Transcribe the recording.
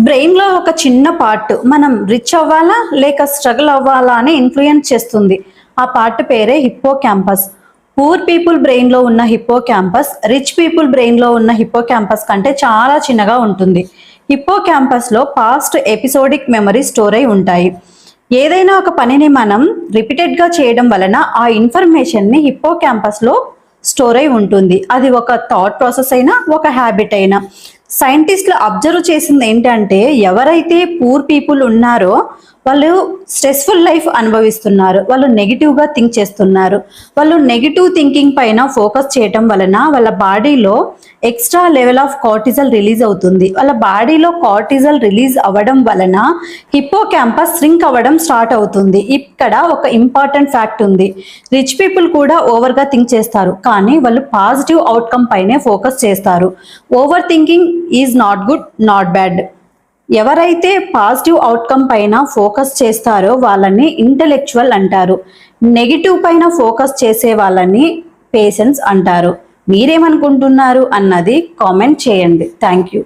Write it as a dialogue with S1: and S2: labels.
S1: బ్రెయిన్లో ఒక చిన్న పార్ట్ మనం రిచ్ అవ్వాలా లేక స్ట్రగుల్ అవ్వాలా అని ఇన్ఫ్లుయెన్స్ చేస్తుంది. ఆ పార్ట్ పేరే హిప్పో క్యాంపస్. పూర్ పీపుల్ బ్రెయిన్లో ఉన్న హిప్పో క్యాంపస్ రిచ్ పీపుల్ బ్రెయిన్లో ఉన్న హిప్పో క్యాంపస్ కంటే చాలా చిన్నగా ఉంటుంది. హిప్పో క్యాంపస్లో పాస్ట్ ఎపిసోడిక్ మెమరీ స్టోర్ అయి ఉంటాయి. ఏదైనా ఒక పనిని మనం రిపీటెడ్గా చేయడం వలన ఆ ఇన్ఫర్మేషన్ని హిప్పో క్యాంపస్లో స్టోర్ అయి ఉంటుంది. అది ఒక థాట్ ప్రాసెస్ అయినా ఒక హ్యాబిట్ అయినా. సైంటిస్టులు అబ్జర్వ్ చేసింది ఏంటంటే ఎవరైతే పూర్ పీపుల్ ఉన్నారో వాళ్ళు స్ట్రెస్ఫుల్ లైఫ్ అనుభవిస్తున్నారు, వాళ్ళు నెగిటివ్గా థింక్ చేస్తున్నారు. వాళ్ళు నెగిటివ్ థింకింగ్ పైన ఫోకస్ చేయటం వలన వాళ్ళ బాడీలో extra level of cortisol release అవుతుంది. వాళ్ళ బాడీలో కార్టిజల్ రిలీజ్ అవ్వడం వలన హిప్పో క్యాంపస్ శ్రింక్ అవ్వడం స్టార్ట్ అవుతుంది. ఇక్కడ ఒక ఇంపార్టెంట్ ఫ్యాక్ట్ ఉంది. రిచ్ పీపుల్ కూడా ఓవర్గా థింక్ చేస్తారు, కానీ వాళ్ళు పాజిటివ్ అవుట్కమ్ పైనే ఫోకస్ చేస్తారు. Over thinking is not good, not bad. ఎవరైతే పాజిటివ్ అవుట్కమ్ పైన ఫోకస్ చేస్తారో వాళ్ళని ఇంటెలెక్చువల్ అంటారు. నెగిటివ్ పైన ఫోకస్ చేసే వాళ్ళని పేషెన్స్ అంటారు. మీరేమనుకుంటున్నారు అన్నది కామెంట్ చేయండి. Thank you.